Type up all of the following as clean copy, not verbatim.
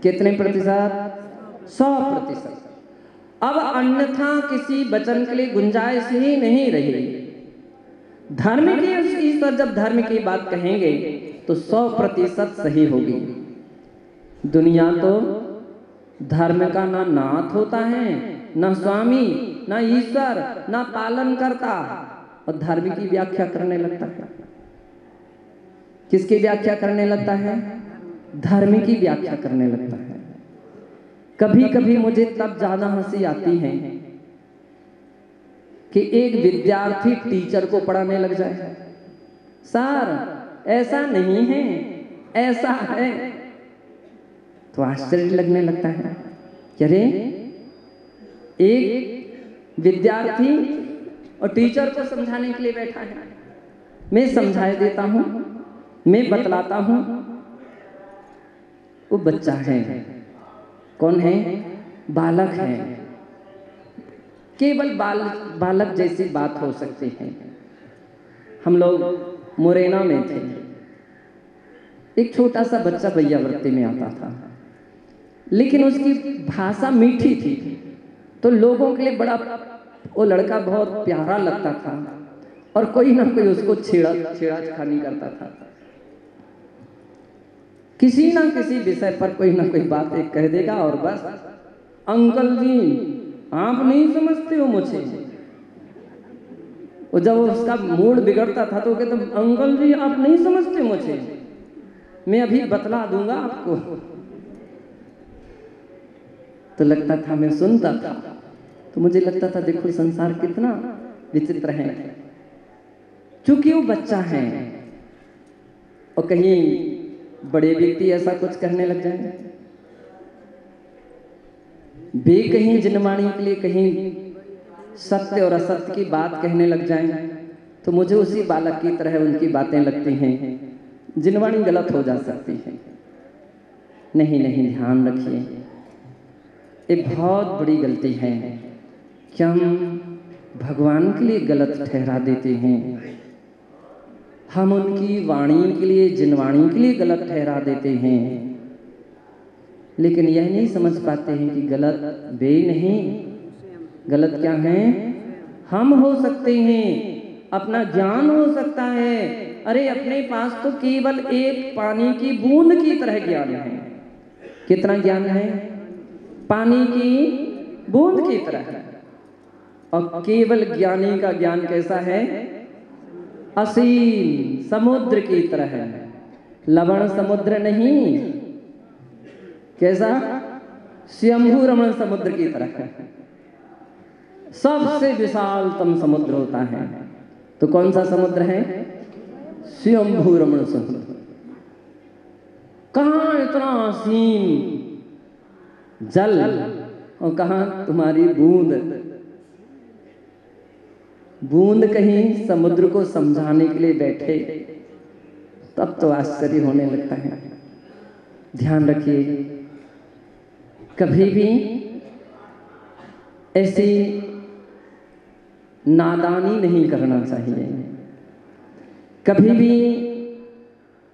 कितने प्रतिशत? 100%। अब अन्यथा किसी वचन के लिए गुंजाइश ही नहीं रही। धर्म की ईश्वर जब धर्म की बात कहेंगे तो 100% सही होगी। दुनिया तो धर्म का ना नाथ होता है, ना स्वामी, ना ईश्वर, ना पालन करता, और धर्म की व्याख्या करने लगता है। किसकी व्याख्या करने लगता है? धर्म की व्याख्या करने लगता है। कभी कभी मुझे तब ज्यादा हंसी आती है कि एक विद्यार्थी टीचर को पढ़ाने लग जाए, सर ऐसा नहीं है, ऐसा है, तो आश्चर्य लगने लगता है। अरे एक विद्यार्थी और टीचर को समझाने के लिए बैठा है, मैं समझा देता हूं, मैं बतलाता हूं, वो बच्चा है। कौन है? बालक है। केवल बालक जैसी बात हो सकती है। हम लोग मुरैना में थे, एक छोटा सा बच्चा वैयावृत्ति में आता था, लेकिन उसकी भाषा मीठी थी तो लोगों के लिए बड़ा, वो लड़का बहुत प्यारा लगता था, और कोई ना कोई उसको छेड़खानी करता था। किसी ना किसी विषय पर कोई ना कोई बात एक कह देगा और बस, अंकल जी आप नहीं समझते हो मुझे। वो जब उसका मूड बिगड़ता था तो वो कहता, अंकल जी आप नहीं समझते मुझे, मैं अभी बतला दूंगा आपको। तो लगता था, मैं सुनता था तो मुझे लगता था देखो संसार कितना विचित्र है। चूंकि वो बच्चा है और कहीं बड़े व्यक्ति ऐसा कुछ कहने लग जाए, वे कहीं जिनवाणी के लिए कहीं सत्य और असत्य की बात कहने लग जाएं, तो मुझे उसी बालक की तरह उनकी बातें लगती हैं, जिनवाणी गलत हो जा सकती है। नहीं नहीं, ध्यान रखिए, ये बहुत बड़ी गलती है कि हम भगवान के लिए गलत ठहरा देते हैं। हम उनकी वाणी के लिए, जिनवाणी के लिए गलत ठहरा देते हैं, लेकिन यह नहीं समझ पाते हैं कि गलत वे नहीं, गलत क्या है? हम हो सकते हैं, अपना ज्ञान हो सकता है। अरे अपने पास तो केवल एक पानी की बूंद की तरह ज्ञान है। कितना ज्ञान है? पानी की बूंद की तरह है। और केवल ज्ञानी का ज्ञान कैसा है? असीम समुद्र की तरह है, लवण समुद्र नहीं, कैसा? स्वयंभू रमण समुद्र की तरह है। सबसे विशालतम समुद्र होता है, तो कौन सा समुद्र है? स्वयंभू रमण समुद्र। कहां इतना असीम जल और कहां तुम्हारी बूंद। बूंद कहीं समुद्र को समझाने के लिए बैठे, तब तो आश्चर्य होने लगता है। ध्यान रखिए, कभी भी ऐसी नादानी नहीं करना चाहिए, कभी भी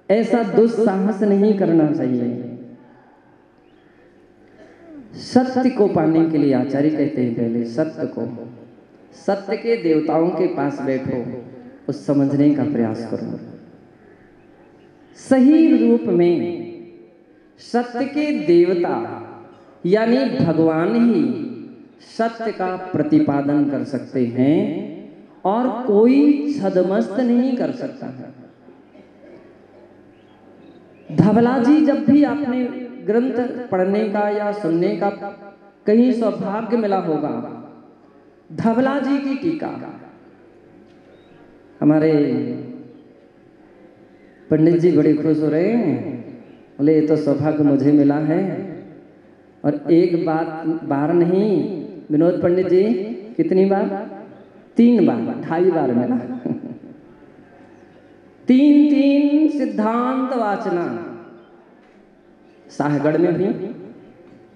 ऐसा दुस्साहस नहीं करना चाहिए। सत्य को पाने के लिए आचार्य कहते हैं, पहले सत्य को, सत्य के देवताओं के पास बैठो, उस समझने का प्रयास करो। सही रूप में सत्य के देवता यानी भगवान ही सत्य का प्रतिपादन कर सकते हैं और कोई छद्मस्त नहीं कर सकता है। धवला जी, जब भी आपने ग्रंथ पढ़ने का या सुनने का कहीं सौभाग्य मिला होगा, धवला जी की टीका, हमारे पंडित जी बड़े खुश हो रहे हैं, बोले ये तो सौभाग्य मुझे मिला है। और एक बार नहीं, विनोद पंडित जी कितनी बार? 3 बार, 2.5 बार मिला। 3 सिद्धांत वाचना शाहगढ़ में भी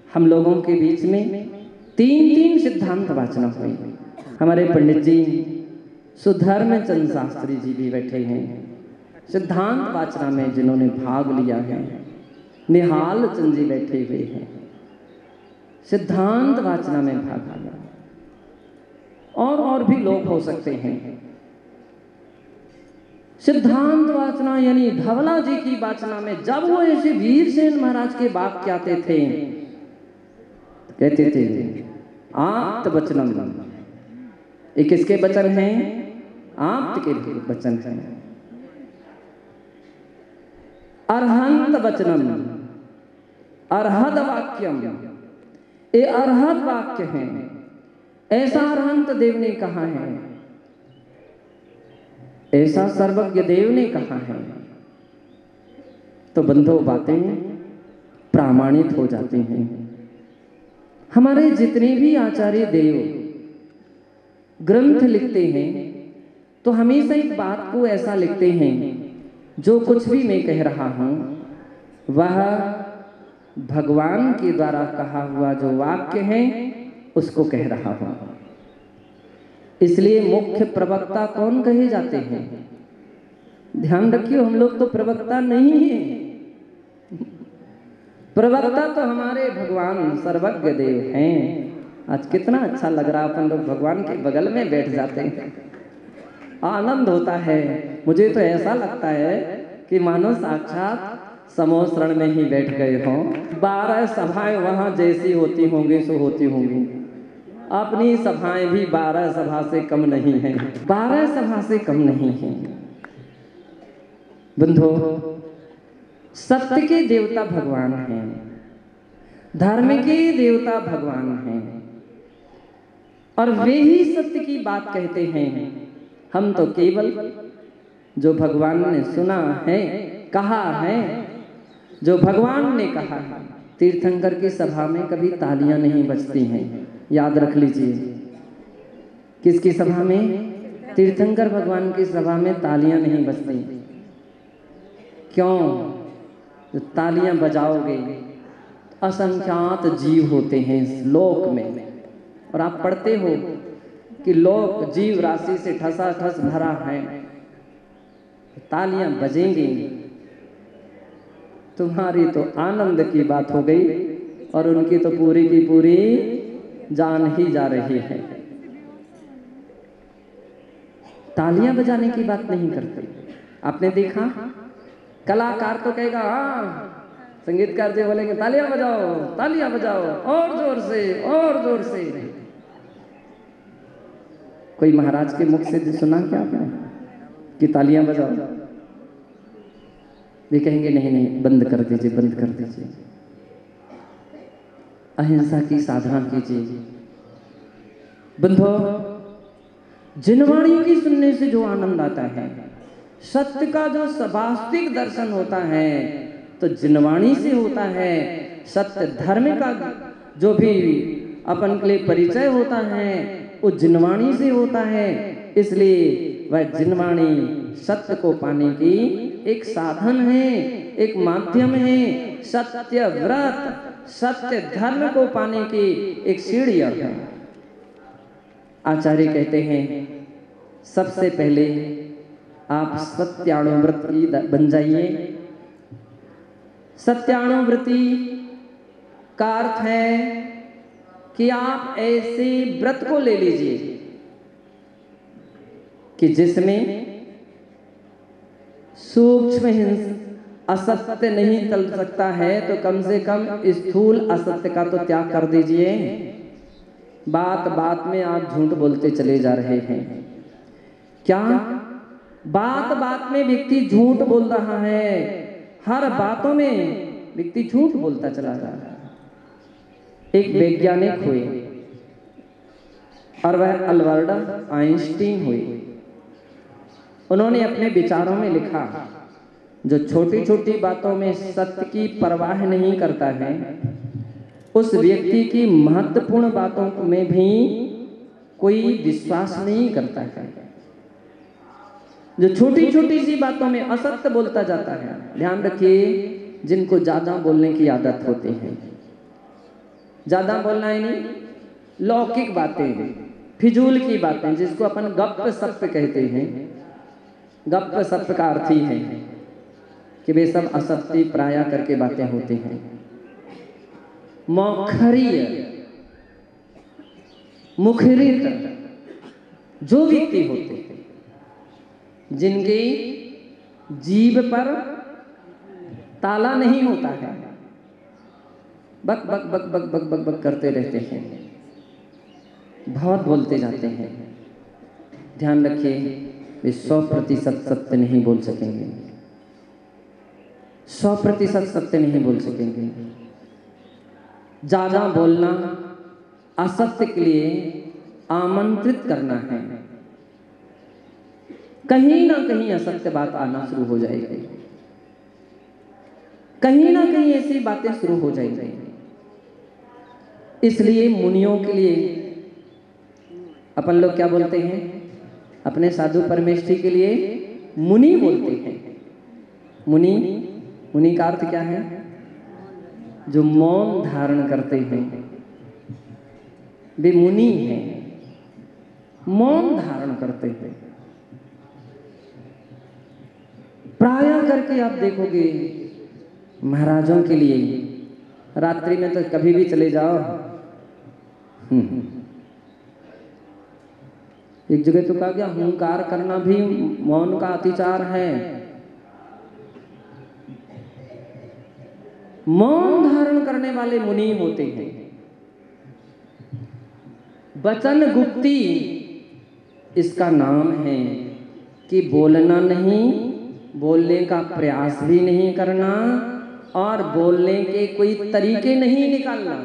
हम लोगों के बीच में 3 सिद्धांत वाचना हुई। हमारे पंडित जी सुधर्म चंद शास्त्री जी भी बैठे हैं सिद्धांत वाचना में, जिन्होंने भाग लिया है। निहाल चंद जी बैठे हुए हैं, सिद्धांत वाचना में भाग लिया, और भी लोग हो सकते हैं। सिद्धांत वाचना यानी धवला जी की वाचना में जब वो ऐसे वीरसेन महाराज के वाक्य आते थे, कहते थे आप्त वचनम, ये किसके वचन हैं? आप्त के वचन हैं। अर्हंत वचनम, अर्हद वाक्यम, ये अर्हद वाक्य हैं। ऐसा अर्हंत देव ने कहा है, ऐसा सर्वज्ञ देव ने कहा है। तो बंधो बातें प्रामाणित हो जाती हैं। हमारे जितने भी आचार्य देव ग्रंथ लिखते हैं तो हमेशा एक बात को ऐसा लिखते हैं, जो कुछ भी मैं कह रहा हूं वह भगवान के द्वारा कहा हुआ जो वाक्य है उसको कह रहा हूं। इसलिए मुख्य प्रवक्ता कौन कहे जाते हैं? ध्यान रखिए, हम लोग तो प्रवक्ता नहीं हैं। प्रवक्ता तो हमारे भगवान सर्वज्ञ देव हैं। आज कितना अच्छा लग रहा, अपन लोग भगवान के बगल में बैठ जाते हैं, आनंद होता है। मुझे तो ऐसा लगता है कि मानो साक्षात समोसरण में ही बैठ गए हों। 12 सभाएं वहां जैसी होती होंगी सो होती होंगी, अपनी सभाएं भी 12 सभा से कम नहीं है, 12 सभा से कम नहीं है। बंधो, सत्य के देवता भगवान हैं, धर्म के देवता भगवान हैं, और वे ही सत्य की बात कहते हैं। हम तो केवल जो भगवान ने सुना है, कहा है, जो भगवान ने कहा है। तीर्थंकर की सभा में कभी तालियां नहीं बजती हैं, याद रख लीजिए। किसकी सभा में? तीर्थंकर भगवान की सभा में तालियां नहीं बजती। क्यों? तो तालियां बजाओगे असंख्यात जीव होते हैं इस लोक में, और आप पढ़ते हो कि लोक जीव राशि से ठसाठस भरा है। तालियां बजेंगी, तुम्हारी तो आनंद की बात हो गई, और उनकी तो पूरी की पूरी जान ही जा रही है। तालियां बजाने की बात नहीं करते। आपने देखा, कलाकार तो कहेगा हाँ, संगीतकार जी बोलेंगे तालियां बजाओ, तालियां बजाओ, और जोर से, और जोर से। कोई महाराज के मुख से सुना क्या आपने कि तालियां बजाओ? वे कहेंगे नहीं नहीं, बंद कर दीजिए, बंद कर दीजिए, अहिंसा की साधना कीजिए। बंधो, जिनवाणी की सुनने से जो आनंद आता है, सत्य का जो वास्तविक दर्शन होता है तो जिनवाणी से होता है। सत्य धर्म का जो भी अपन के लिए परिचय होता है वो जिनवाणी से होता है। इसलिए वह जिनवाणी सत्य को पाने की एक साधन है, एक माध्यम है। सत्य व्रत, सत्य धर्म को पाने की एक सीढ़ी है। आचार्य कहते हैं सबसे पहले आप सत्यानुव्रत की बन जाइए। सत्यानुव्रति का अर्थ है कि आप ऐसे व्रत को ले लीजिए कि जिसमें सूक्ष्म असत्य नहीं चल सकता है, तो कम से कम स्थूल असत्य का तो त्याग कर दीजिए। बात बात में आप झूठ बोलते चले जा रहे हैं। क्या बात बात में व्यक्ति झूठ बोल रहा है? हर बातों में व्यक्ति झूठ बोलता चला जा रहा है। एक वैज्ञानिक हुए और वह अल्बर्ट आइंस्टीन हुए। उन्होंने अपने विचारों में लिखा, जो छोटी छोटी बातों में सत्य की परवाह नहीं करता है, उस व्यक्ति की महत्वपूर्ण बातों में भी कोई विश्वास नहीं करता है। जो छोटी छोटी सी बातों में असत्य बोलता जाता है, ध्यान रखिए, जिनको ज्यादा बोलने की आदत होती है, ज्यादा बोलना ही नहीं, लौकिक बातें, फिजूल की बातें, जिसको अपन गप सप कहते हैं। गप सप का अर्थ ही है कि वे सब असत्य प्राया करके बातें होती हैं। मौखरीय मुखरित जो व्यक्ति होते हैं जिनकी जीभ पर ताला नहीं होता है, बक बक बक बक बक बक बक करते रहते हैं, बहुत बोलते जाते हैं। ध्यान रखिए, वे 100% सत्य नहीं बोल सकेंगे, 100% सत्य नहीं बोल सकेंगे। ज्यादा बोलना असत्य के लिए आमंत्रित करना है, कहीं ना कहीं असत्य बात आना शुरू हो जाएगी, कहीं ना कहीं ऐसी बातें शुरू हो जाएंगी। इसलिए मुनियों के लिए अपन लोग क्या बोलते हैं, अपने साधु परमेष्ठी के लिए मुनि बोलते हैं। मुनि, मुनि का अर्थ क्या है? जो मौन धारण करते हैं, वे मुनि हैं, मौन धारण करते हैं। प्राय करके आप देखोगे महाराजों के लिए रात्रि में तो कभी भी चले जाओ, एक जगह तो कहा गया हुंकार करना भी मौन का अतिचार है। मौन धारण करने वाले मुनि होते हैं। वचन गुप्ती इसका नाम है कि बोलना नहीं, बोलने का प्रयास भी नहीं करना और बोलने के कोई तरीके नहीं निकालना।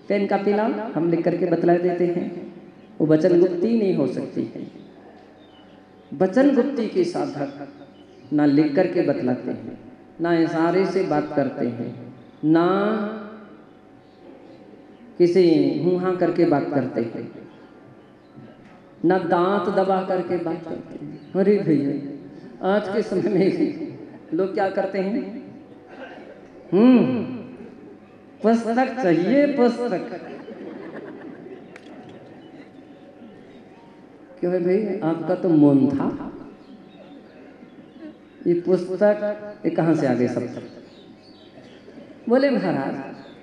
पेन का पिला हम लिख करके बतला देते हैं, वो वचन गुप्ती नहीं हो सकती है। वचन गुप्ती के साधक ना लिख करके बतलाते हैं, ना इशारे से बात करते हैं, ना किसी हुआ करके बात करते हैं, ना दांत दबा करके बात करते हैं। अरे भैया आज के समय में लोग क्या करते हैं, पुस्तक चाहिए, पुस्तक। क्यों है भाई, आपका तो मौन था, ये पुस्तक ये कहाँ से आ गए सब? बोले महाराज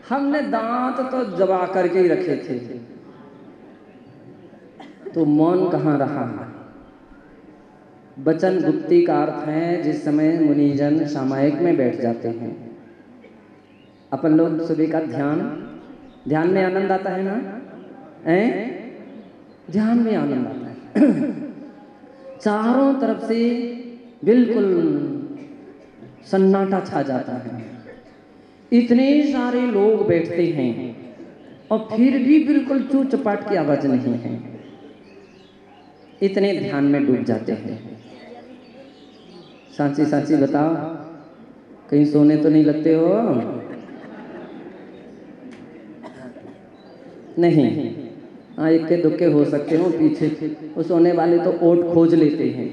हमने दांत तो दबा करके ही रखे थे, तो मौन कहाँ रहा? वचन गुप्ती का अर्थ है जिस समय मुनिजन सामायिक में बैठ जाते हैं। अपन लोग सुबह का ध्यान में आनंद आता है ना, ध्यान में आनंद आता है। चारों तरफ से बिल्कुल सन्नाटा छा जाता है, इतने सारे लोग बैठते हैं और फिर भी बिल्कुल चू चपाट की आवाज नहीं है, इतने ध्यान में डूब जाते हैं। सांची सांची बताओ, कहीं सोने तो नहीं लगते हो? नहीं, हाँ इक्के दुक्के हो सकते हो पीछे, वो सोने वाले तो ओट खोज लेते हैं,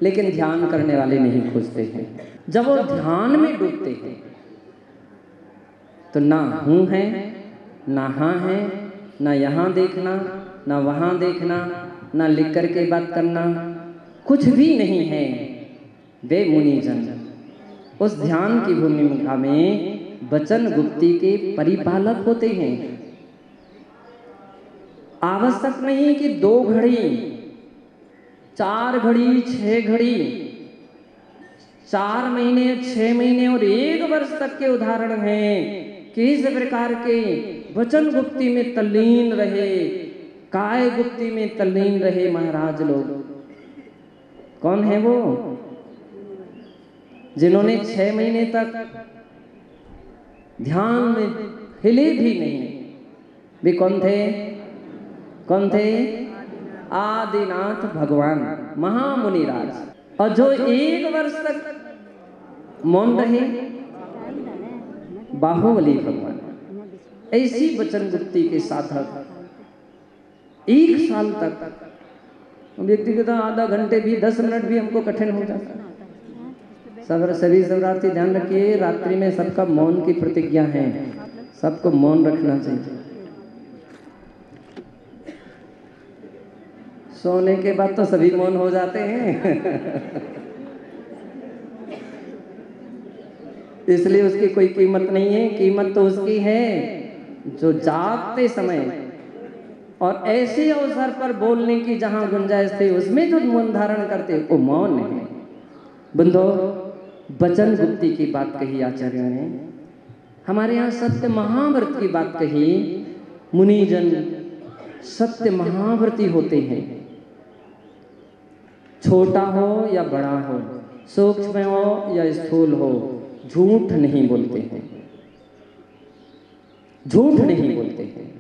लेकिन ध्यान करने वाले नहीं खोजते हैं। जब वो ध्यान में डूबते हैं तो ना हूँ है, ना हाँ है, ना यहाँ देखना, ना वहाँ देखना, ना लिख करके बात करना, कुछ भी नहीं है। वे मुनिजन उस ध्यान की भूमिका में वचन गुप्ती के परिपालक होते हैं। आवश्यक नहीं कि 2 घड़ी, 4 घड़ी, 6 घड़ी, 4 महीने, 6 महीने और 1 वर्ष तक के उदाहरण हैं कि इस प्रकार के वचन गुप्ती में तल्लीन रहे, काय गुप्ती में तल्लीन रहे महाराज लोग। कौन है वो? जिन्होंने 6 महीने तक ध्यान में हिले भी नहीं। वे कौन थे? कौन थे? आदिनाथ भगवान महामुनिराज। और जो 1 वर्ष तक मौन रहे, बाहुबली भगवान। ऐसी वचन गुप्ती के साधक 1 साल तक, व्यक्तिगत आधा घंटे भी, 10 मिनट भी हमको कठिन हो जाता है। सभी शरारती ध्यान रखिए, रात्रि में सबका मौन की प्रतिज्ञा है, सबको मौन रखना चाहिए। सोने के बाद तो सभी मौन हो जाते हैं। इसलिए उसकी कोई कीमत नहीं है। कीमत तो उसकी है जो जागते समय और ऐसे अवसर पर बोलने की जहां गुंजाइश थी उसमें जो मौन धारण करते वो मौन है। बंधो, वचन गुप्ती की बात कही आचार्यों ने, हमारे यहाँ सत्य महाव्रत की बात कही। मुनिजन सत्य महाव्रती होते हैं, छोटा हो या बड़ा हो, सूक्ष्म हो या स्थूल हो, झूठ नहीं बोलते हैं, झूठ नहीं बोलते हैं।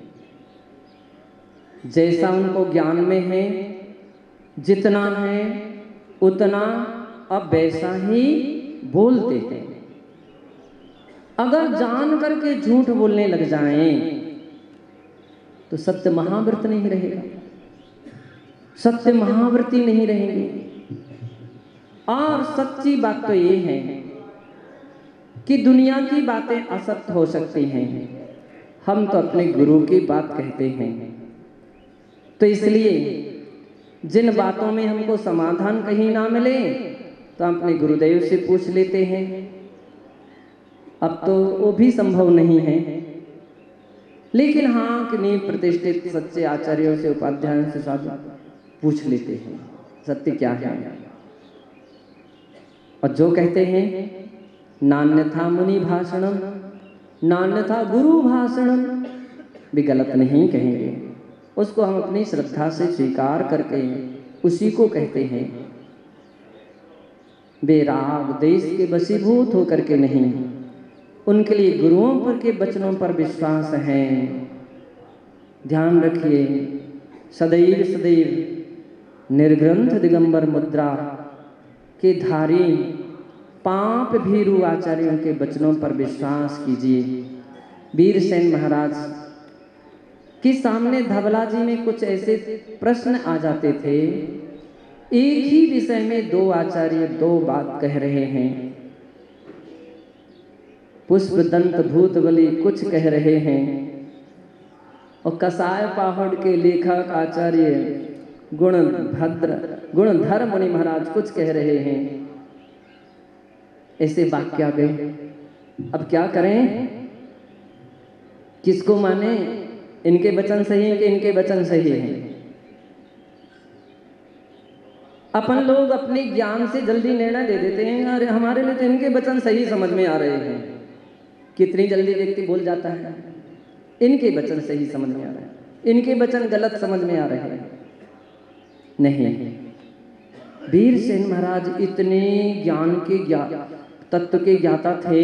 जैसा उनको ज्ञान में है, जितना है उतना अब वैसा ही बोलते हैं। अगर जान करके झूठ बोलने लग जाएं तो सत्य महाव्रत नहीं रहेगा, सत्य महाव्रती नहीं रहेंगे। और सच्ची बात तो ये है कि दुनिया की बातें असत्य हो सकती हैं, हम तो अपने गुरु की बात कहते हैं। तो इसलिए जिन बातों में हमको समाधान कहीं ना मिले तो हम अपने गुरुदेव से पूछ लेते हैं। अब तो वो भी संभव नहीं है, लेकिन हाँ किन्हीं प्रतिष्ठित सच्चे आचार्यों से, उपाध्यायों से साधु पूछ लेते हैं सत्य क्या है। और जो कहते हैं नान्यथा मुनि भाषणम, नान्यथा गुरु भाषणम, भी गलत नहीं कहेंगे। उसको हम अपनी श्रद्धा से स्वीकार करके उसी को कहते हैं। बेराग देश के वशीभूत होकर के नहीं, उनके लिए गुरुओं पर के वचनों पर विश्वास है। ध्यान रखिए, सदैव सदैव निर्ग्रंथ दिगंबर मुद्रा के धारी पाप भीरु आचार्यों के वचनों पर विश्वास कीजिए। वीरसेन महाराज के सामने धवला जी में कुछ ऐसे प्रश्न आ जाते थे, एक ही विषय में दो आचार्य दो बात कह रहे हैं। पुष्पदंत भूतबली कुछ कह रहे हैं और कसाय पहाड़ के लेखक आचार्य गुणधर मुनि महाराज कुछ कह रहे हैं। ऐसे वाक्य आ गए। अब क्या करें, किसको माने? इनके वचन सही हैं कि इनके वचन सही हैं? अपन लोग अपने ज्ञान से जल्दी निर्णय दे देते हैं, अरे हमारे लिए तो इनके वचन सही समझ में आ रहे हैं। कितनी जल्दी व्यक्ति बोल जाता है, इनके वचन सही समझ में आ रहे हैं, इनके वचन गलत समझ में आ रहे हैं। नहीं, वीरसेन महाराज इतने ज्ञान के तत्व के ज्ञाता थे